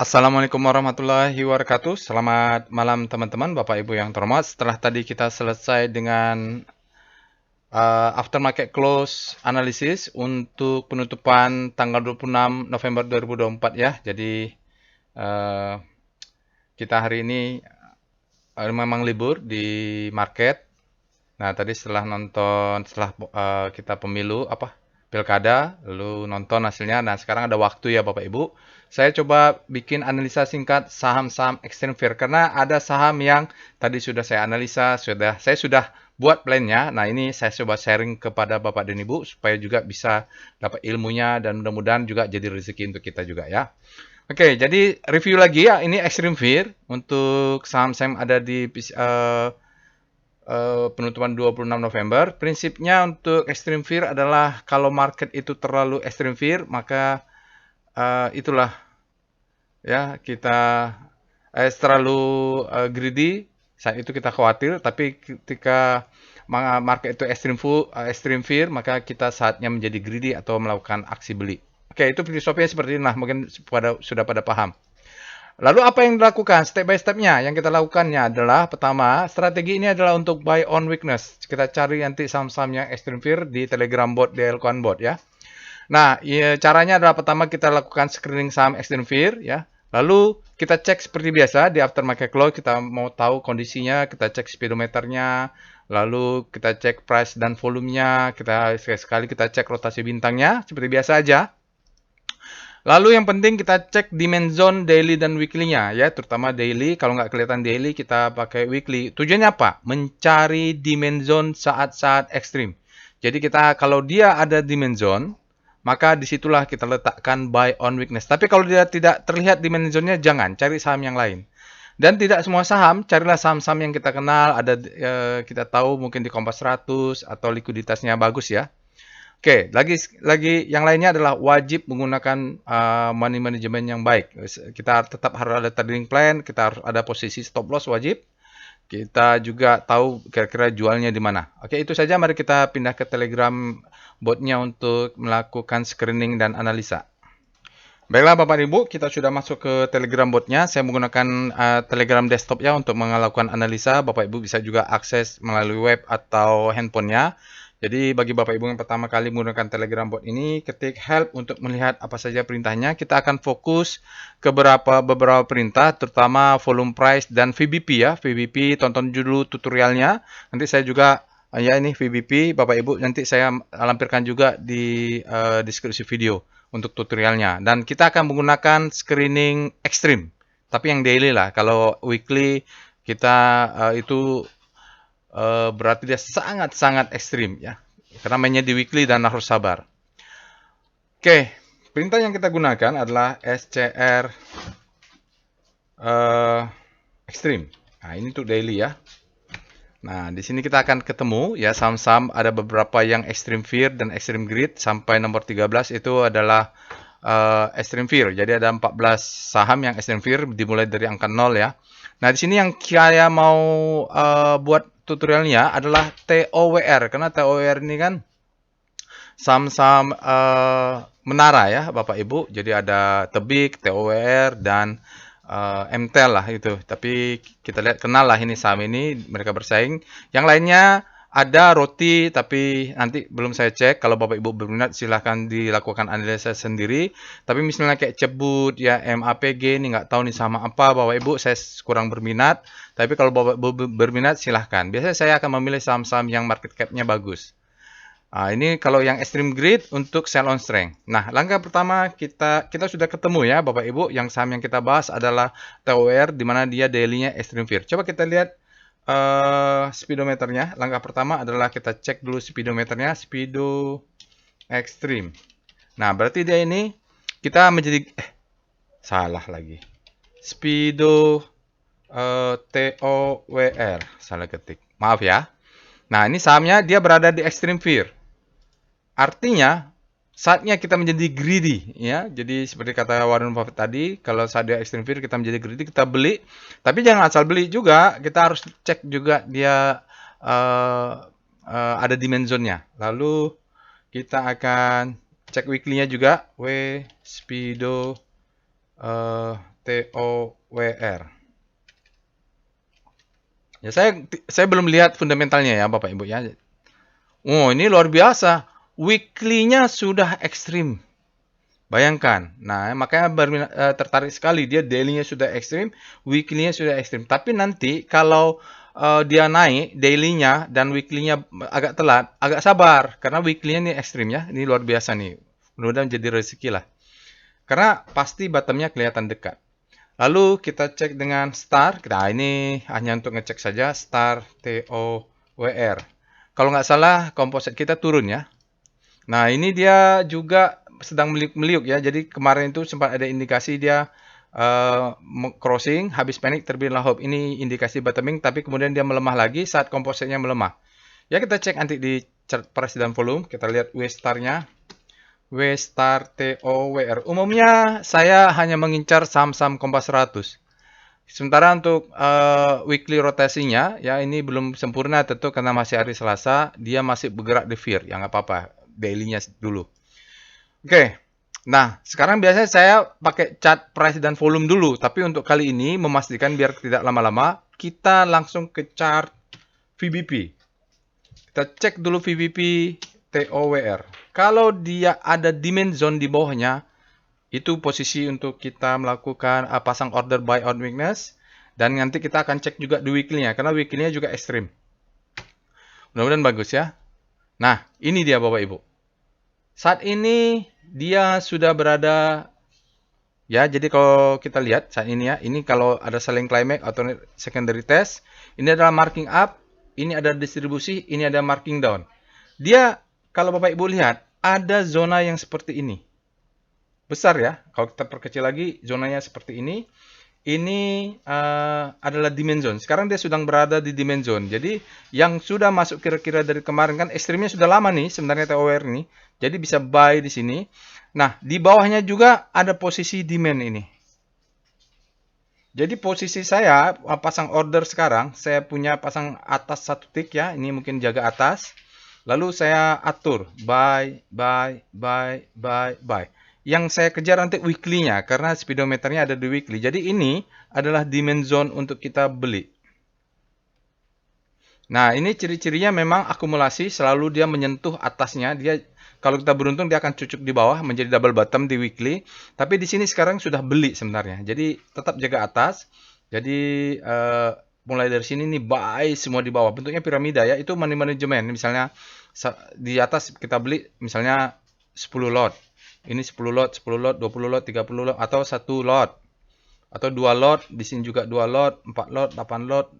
Assalamualaikum warahmatullahi wabarakatuh. Selamat malam teman-teman, Bapak Ibu yang terhormat. Setelah tadi kita selesai dengan aftermarket close analysis untuk penutupan tanggal 26 November 2024 ya. Jadi uh, kita hari ini memang libur di market. Nah, tadi setelah kita pemilu pilkada, lalu nonton hasilnya. Nah, sekarang ada waktu ya Bapak Ibu. Saya coba bikin analisa singkat saham-saham extreme fear karena ada saham yang tadi sudah saya analisa, saya sudah buat plannya. Nah, ini saya coba sharing kepada Bapak dan Ibu supaya juga bisa dapat ilmunya dan mudah-mudahan juga jadi rezeki untuk kita juga ya. Oke, jadi review lagi ya. Ini extreme fear untuk saham-saham ada di penutupan 26 November. Prinsipnya untuk extreme fear adalah kalau market itu terlalu extreme fear, maka itulah ya kita terlalu greedy, saat itu kita khawatir, tapi ketika market itu extreme fear, maka kita saatnya menjadi greedy atau melakukan aksi beli. Oke, itu filosofinya seperti ini. Nah, mungkin sudah pada paham. Lalu apa yang dilakukan? Step by stepnya yang kita lakukannya adalah pertama, strategi ini adalah untuk buy on weakness. Kita cari nanti saham-saham yang extreme fear di Telegram bot, di Elcon bot ya. Nah, ya, caranya adalah pertama kita lakukan screening saham extreme fear ya. Lalu kita cek seperti biasa di aftermarket close, kita mau tahu kondisinya, kita cek speedometernya, lalu kita cek price dan volumenya, sekali kita cek rotasi bintangnya seperti biasa aja. Lalu yang penting kita cek demand zone daily dan weekly-nya ya, terutama daily. Kalau nggak kelihatan daily, kita pakai weekly. Tujuannya apa? Mencari demand zone saat-saat ekstrim. Jadi kalau dia ada demand zone, maka disitulah kita letakkan buy on weakness. Tapi kalau dia tidak terlihat demand zone-nya, jangan cari saham yang lain. Dan tidak semua saham, carilah saham-saham yang kita kenal, kita tahu mungkin di Kompas 100 atau likuiditasnya bagus ya. Oke, lagi yang lainnya adalah wajib menggunakan money management yang baik. Kita tetap harus ada trading plan, kita harus ada posisi stop loss wajib. Kita juga tahu kira-kira jualnya di mana. Oke, itu saja. Mari kita pindah ke Telegram botnya untuk melakukan screening dan analisa. Baiklah Bapak Ibu, kita sudah masuk ke Telegram botnya. Saya menggunakan Telegram desktop ya untuk melakukan analisa. Bapak Ibu bisa juga akses melalui web atau handphonenya. Jadi bagi Bapak Ibu yang pertama kali menggunakan Telegram bot ini, ketik help untuk melihat apa saja perintahnya. Kita akan fokus ke beberapa perintah, terutama volume price dan VBP ya. VBP tonton dulu tutorialnya. Nanti saya juga ya ini VBP, Bapak Ibu nanti saya lampirkan juga di deskripsi video untuk tutorialnya. Dan kita akan menggunakan screening ekstrim, tapi yang daily lah. Kalau weekly kita itu berarti dia sangat-sangat ekstrim ya. Karena mainnya di weekly dan harus sabar. Oke, perintah yang kita gunakan adalah SCR ekstrim. Nah, ini untuk daily ya. Nah, di sini kita akan ketemu ya saham-saham ada beberapa yang extreme fear dan extreme greed sampai nomor 13 itu adalah extreme fear. Jadi ada 14 saham yang extreme fear dimulai dari angka 0 ya. Nah, di sini yang saya mau buat tutorialnya adalah TOWR karena TOWR ini kan saham-saham menara ya Bapak Ibu. Jadi ada Tebik, TOWR dan MTEL lah itu. Tapi kita lihat kenal lah ini saham ini mereka bersaing. Yang lainnya ada roti tapi nanti belum saya cek. Kalau Bapak Ibu berminat silahkan dilakukan analisa sendiri. Tapi misalnya kayak Cebut ya MAPG ini nggak tahu nih sama apa Bapak Ibu saya kurang berminat. Tapi kalau Bapak Ibu berminat silahkan. Biasanya saya akan memilih saham-saham yang market cap-nya bagus. Nah, ini kalau yang extreme greed untuk sell on strength. Nah, langkah pertama kita sudah ketemu ya Bapak Ibu. Yang saham yang kita bahas adalah TOR di mana dia daily-nya extreme fear. Coba kita lihat speedometernya. Langkah pertama adalah kita cek dulu speedometernya, speedo extreme. Nah, berarti dia ini kita menjadi salah lagi. Speedo TOWR, salah ketik. Maaf ya. Nah, ini sahamnya dia berada di extreme fear. Artinya saatnya kita menjadi greedy ya. Jadi seperti kata Warren Buffett tadi, kalau saat dia extreme fear kita menjadi greedy, kita beli. Tapi jangan asal beli juga, kita harus cek juga dia ada demand zone-nya. Lalu kita akan cek weekly-nya juga, Speedo TOWR. Ya, saya belum lihat fundamentalnya ya Bapak Ibu ya. Oh, ini luar biasa. Weekly-nya sudah ekstrim. Bayangkan. Nah, makanya tertarik sekali. Dia daily-nya sudah ekstrim, weekly-nya sudah ekstrim. Tapi nanti kalau dia naik daily-nya dan weekly-nya agak telat, agak sabar. Karena weekly-nya ini ekstrim ya. Ini luar biasa nih. Mudah-mudahan jadi rezeki lah. Karena pasti bottom-nya kelihatan dekat. Lalu kita cek dengan star. Nah, ini hanya untuk ngecek saja. Star TOWR. Kalau nggak salah, komposit kita turun ya. Nah, ini dia juga sedang meliuk-meliuk ya. Jadi kemarin itu sempat ada indikasi dia crossing, habis panik terbitlah hope. Ini indikasi bottoming, tapi kemudian dia melemah lagi saat kompositnya melemah. Ya, kita cek nanti di chart price dan volume. Kita lihat W star-nya. W star TOWR. Umumnya saya hanya mengincar saham-saham Kompas 100. Sementara untuk weekly rotasinya, ya ini belum sempurna tentu karena masih hari Selasa, dia masih bergerak di fear, ya nggak apa-apa, daily-nya dulu. Oke, nah sekarang biasanya saya pakai chart price dan volume dulu, tapi untuk kali ini memastikan biar tidak lama-lama, kita langsung ke chart VBP. Kita cek dulu VBP TOWR. Kalau dia ada demand zone di bawahnya, itu posisi untuk kita melakukan pasang order buy on weakness. Dan nanti kita akan cek juga di weekly-nya, karena weekly-nya juga ekstrim. Mudah-mudahan bagus ya. Nah, ini dia Bapak Ibu. Saat ini dia sudah berada, ya jadi kalau kita lihat saat ini ya, ini kalau ada selling climax atau secondary test, ini adalah marking up, ini ada distribusi, ini ada marking down. Dia, kalau Bapak Ibu lihat, ada zona yang seperti ini. Besar ya, kalau kita perkecil lagi, zonanya seperti ini. Ini adalah demand zone. Sekarang dia sedang berada di demand zone. Jadi, yang sudah masuk kira-kira dari kemarin kan, ekstrimnya sudah lama nih, sebenarnya TOWR ini. Jadi, bisa buy di sini. Nah, di bawahnya juga ada posisi demand ini. Jadi posisi saya pasang order sekarang, saya punya pasang atas satu tick ya, ini mungkin jaga atas. Lalu saya atur buy, buy, buy, buy, buy. Yang saya kejar nanti weekly-nya karena speedometernya ada di weekly. Jadi ini adalah demand zone untuk kita beli. Nah, ini ciri-cirinya memang akumulasi selalu dia menyentuh atasnya. Dia kalau kita beruntung dia akan cucuk di bawah menjadi double bottom di weekly. Tapi di sini sekarang sudah beli sebenarnya. Jadi tetap jaga atas. Jadi mulai dari sini nih buy semua di bawah. Bentuknya piramida ya. Itu money management. Misalnya di atas kita beli misalnya 10 lot. Ini 10 lot, 10 lot, 20 lot, 30 lot atau 1 lot. Atau 2 lot, di sini juga 2 lot, 4 lot, 8 lot,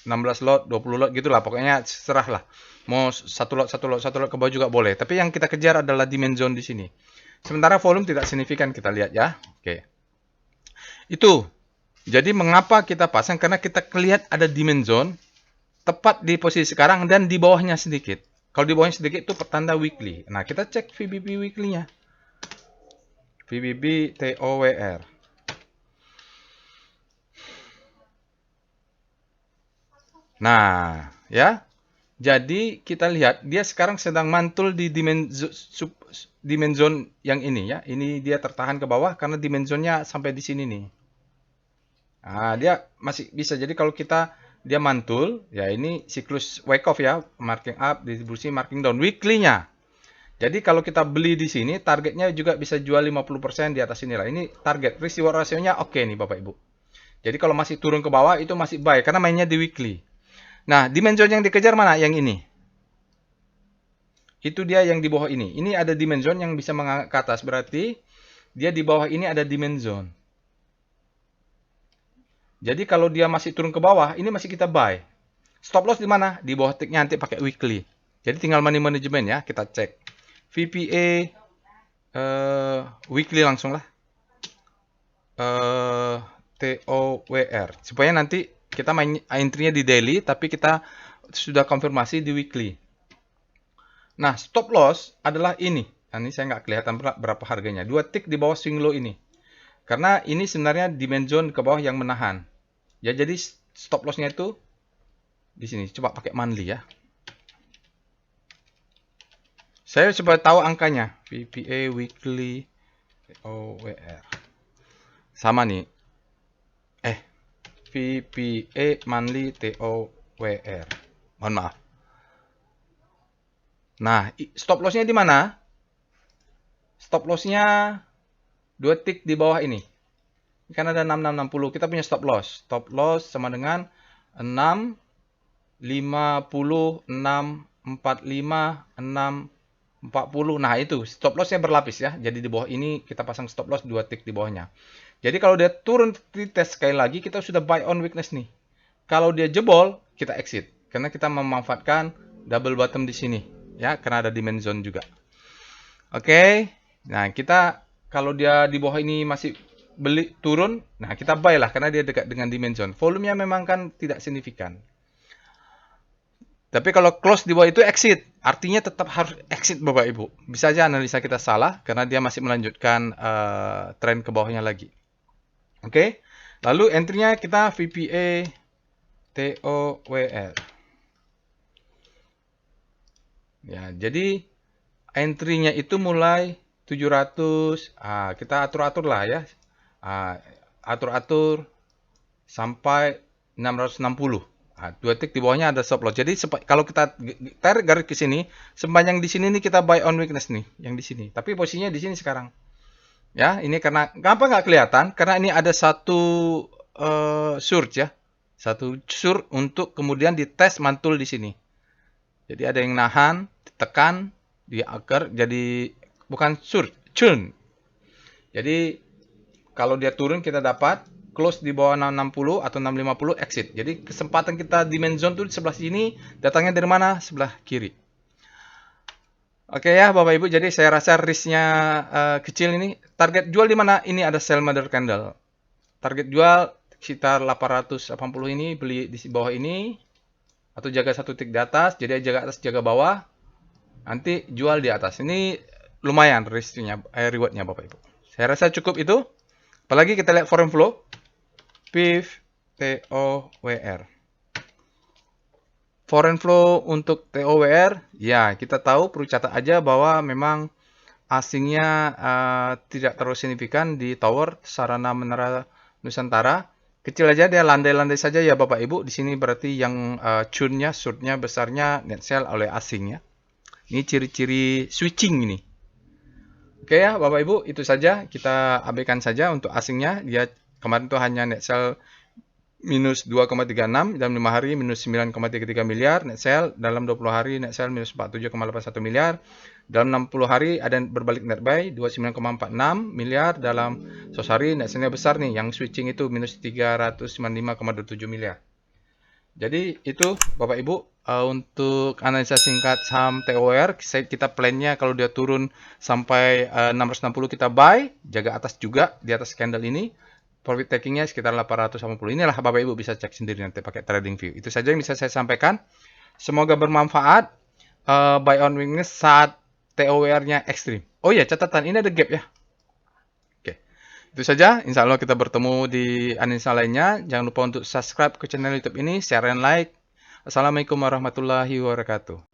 16 lot, 20 lot gitulah. Pokoknya serah lah. Mau 1 lot, 1 lot, 1 lot ke bawah juga boleh. Tapi yang kita kejar adalah demand zone di sini. Sementara volume tidak signifikan kita lihat ya. Oke. Itu. Jadi mengapa kita pasang? Karena kita lihat ada demand zone tepat di posisi sekarang dan di bawahnya sedikit. Kalau di bawahnya sedikit itu pertanda weekly. Nah, kita cek VBP weekly-nya. VBP TOWR. Nah, ya. Jadi kita lihat dia sekarang sedang mantul di demand zone yang ini ya. Ini dia tertahan ke bawah karena demand zone-nya sampai di sini nih. Nah, dia masih bisa. Jadi kalau dia mantul, ya ini siklus wake off ya, marking up, distribusi, marking down weekly-nya. Jadi kalau kita beli di sini, targetnya juga bisa jual 50% di atas inilah. Ini target, risk reward ratio-nya oke nih Bapak Ibu. Jadi kalau masih turun ke bawah itu masih buy karena mainnya di weekly. Nah, demand zone yang dikejar mana? Yang ini. Itu dia yang di bawah ini. Ini ada demand zone yang bisa mengangkat ke atas. Berarti dia di bawah ini ada demand zone. Jadi kalau dia masih turun ke bawah, ini masih kita buy. Stop loss di mana? Di bawah ticknya nanti pakai weekly. Jadi tinggal money management ya, kita cek. VPA weekly langsung lah. TOWR. Supaya nanti kita main entry-nya di daily, tapi kita sudah konfirmasi di weekly. Nah, stop loss adalah ini. Nah, ini saya nggak kelihatan berapa harganya. 2 tick di bawah swing low ini. Karena ini sebenarnya demand zone ke bawah yang menahan. Ya, jadi stop loss-nya itu di sini. Coba pakai monthly ya. Saya coba tahu angkanya. VPA weekly TOWR. sama nih. VPA monthly TOWR. Mohon maaf. Nah, stop lossnya di mana? Stop lossnya 2 tick di bawah ini. Kan ada 6660. Kita punya stop loss. Stop loss sama dengan 6, 50, 6, 45, 6, 40. Nah, itu stop lossnya berlapis ya. Jadi di bawah ini kita pasang stop loss 2 tick di bawahnya. Jadi kalau dia turun di tes sekali lagi, kita sudah buy on weakness nih. Kalau dia jebol, kita exit. Karena kita memanfaatkan double bottom di sini. Ya, karena ada demand zone juga. Oke. Nah, kita kalau dia di bawah ini masih beli turun, nah kita buy lah karena dia dekat dengan demand zone. Volumenya memang kan tidak signifikan. Tapi kalau close di bawah itu exit, artinya tetap harus exit Bapak Ibu. Bisa aja analisa kita salah karena dia masih melanjutkan tren ke bawahnya lagi. Oke. Lalu entry-nya kita VPA TOWR. Ya, jadi entry-nya itu mulai 700, kita atur-atur lah ya. Atur-atur sampai 660. 2 tick di bawahnya ada stop loss. Jadi kalau kita tarik garis ke sini, sepanjang di sini nih kita buy on weakness nih, yang di sini. Tapi posisinya di sini sekarang. Ya, ini karena kenapa nggak kelihatan? Karena ini ada satu surge ya. Satu surge untuk kemudian dites mantul di sini. Jadi ada yang nahan, ditekan, di akar, jadi bukan surge, churn. Jadi kalau dia turun kita dapat close di bawah 660 atau 650 exit. Jadi kesempatan kita demand zone tuh di sebelah sini, datangnya dari mana? Sebelah kiri. Oke ya Bapak Ibu, jadi saya rasa risknya kecil ini. Target jual di mana? Ini ada sell mother candle. Target jual sekitar 880 ini, beli di bawah ini atau jaga satu tick di atas, jadi jaga atas jaga bawah. Nanti jual di atas. Ini lumayan risknya, rewardnya Bapak Ibu. Saya rasa cukup itu. Apalagi kita lihat foreign flow. PIF TOWR. Foreign flow untuk TOWR, ya kita tahu perlu catat aja bahwa memang asingnya tidak terlalu signifikan di tower sarana menara Nusantara. Kecil aja dia landai-landai saja ya Bapak Ibu. Di sini berarti yang churn-nya, surge-nya besarnya net sell oleh asing ya. Ini ciri-ciri switching ini. Oke ya Bapak Ibu, itu saja kita abaikan saja untuk asingnya. Dia kemarin itu hanya net sell minus 2,36 dalam 5 hari minus 9,33 miliar net sell, dalam 20 hari net sell minus 47,81 miliar, dalam 60 hari ada berbalik net buy 29,46 miliar, dalam 100 hari net sellnya besar nih yang switching itu minus 395,27 miliar. Jadi itu Bapak Ibu untuk analisa singkat saham TOWR. Kita plannya kalau dia turun sampai 660 kita buy, jaga atas juga di atas candle ini. Profit takingnya sekitar 880. Inilah Bapak Ibu bisa cek sendiri nanti pakai TradingView. Itu saja yang bisa saya sampaikan. Semoga bermanfaat. Buy on weakness saat TOWR-nya ekstrim. Oh iya, catatan ini ada gap ya. Oke. Itu saja. Insya Allah kita bertemu di analisa lainnya. Jangan lupa untuk subscribe ke channel YouTube ini, share dan like. Assalamualaikum warahmatullahi wabarakatuh.